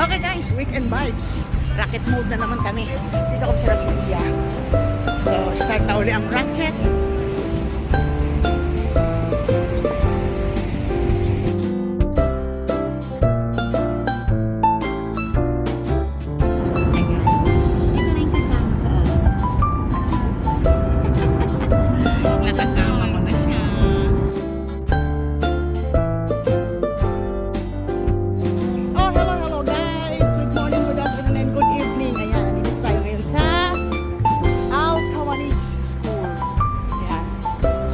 Okay guys, weekend vibes. Racket mode na naman kami. Dito kami sa Rasilia. So, start na uli ang racket.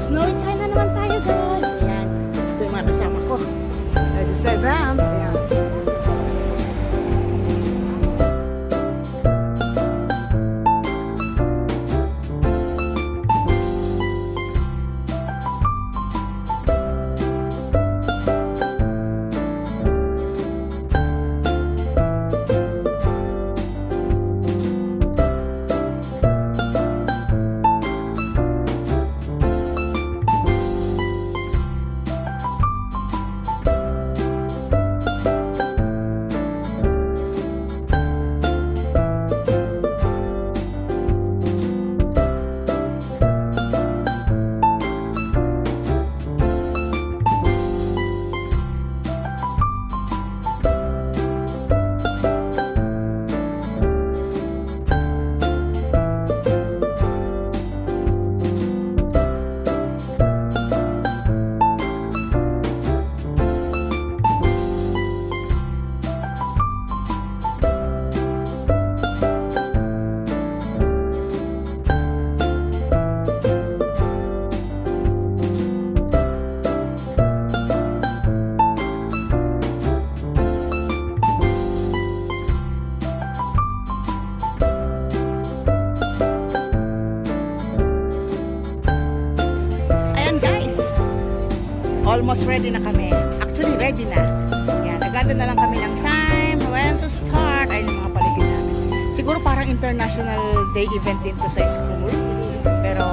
Snowy time na naman tayo guys. Ayan. Ito yung mga kasama ko. Let's stay down. Ayan. Almost ready na kami. Actually, ready na. Yan, naganda na lang kami ng time, when to start. Ayun yung mga paligid namin. Siguro parang international day event din to sa school. Pero,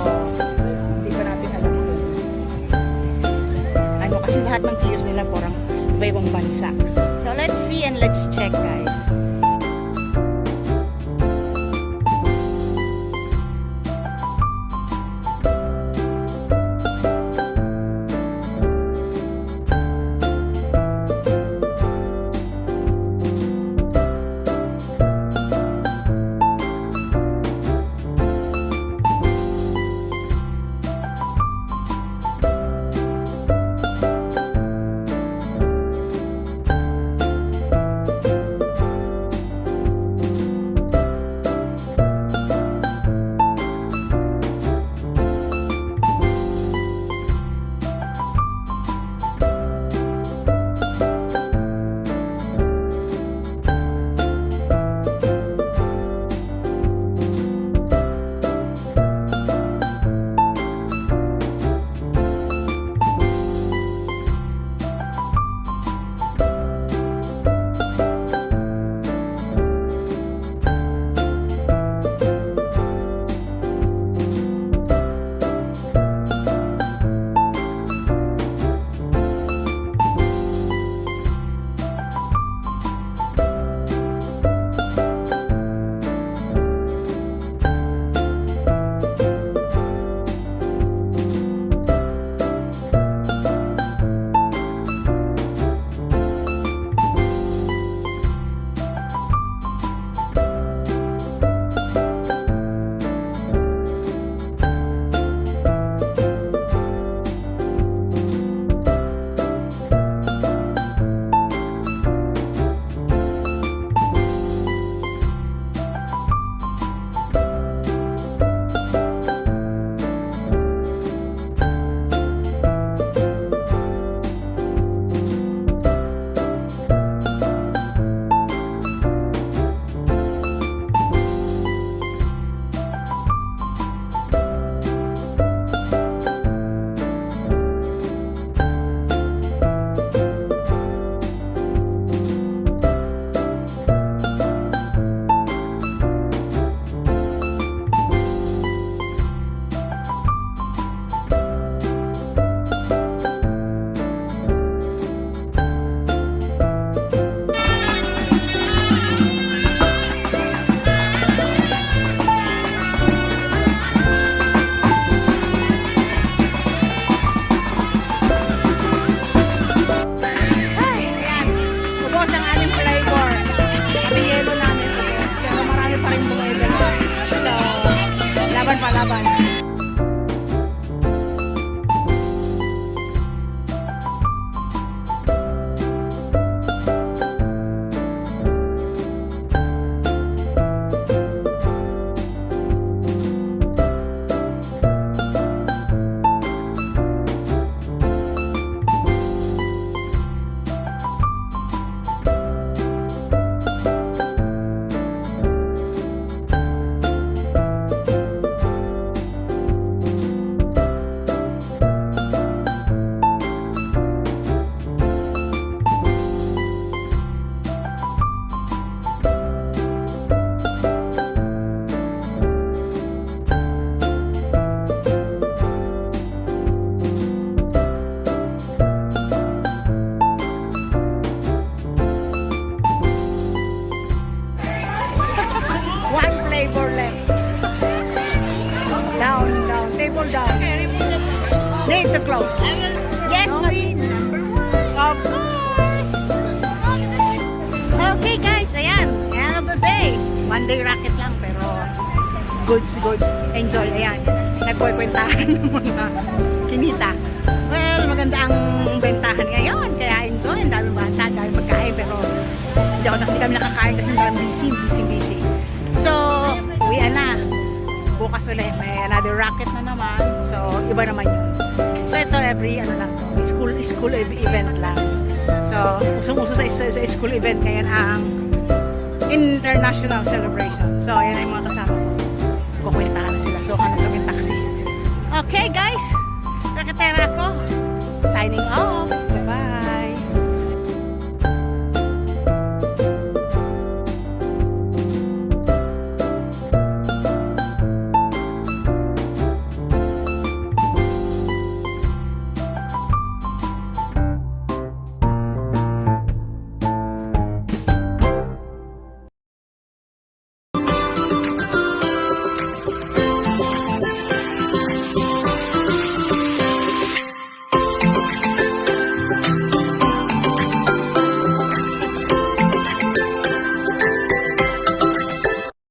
hindi pa natin alam. Ano, kasi lahat ng kiyos nila parang iba-ibang bansa. So, let's see and let's check, guys. Table left. Down, down. Table down. Need to close. Yes, of course. Okay guys, ayan. End of the day. One day racket lang pero goods. Enjoy. Ayan. Nagkwekwentahan ng mga kinita. Well, maganda ang bentahan ngayon. Kaya enjoy. Ang daming bata, ang daming pagkain. Pero hindi kami nakakain kasi ang daming busy. So, uwi na. Bukas ulit. May another racket na naman. So, iba naman yun. So, ito every school event lang. So, usong-uso sa school event ngayon ang international celebration. So, yan ay mga kasama ko. Kukwentahan na sila. So, hanap kami taxi. Okay, guys. Raketera ko. Signing off.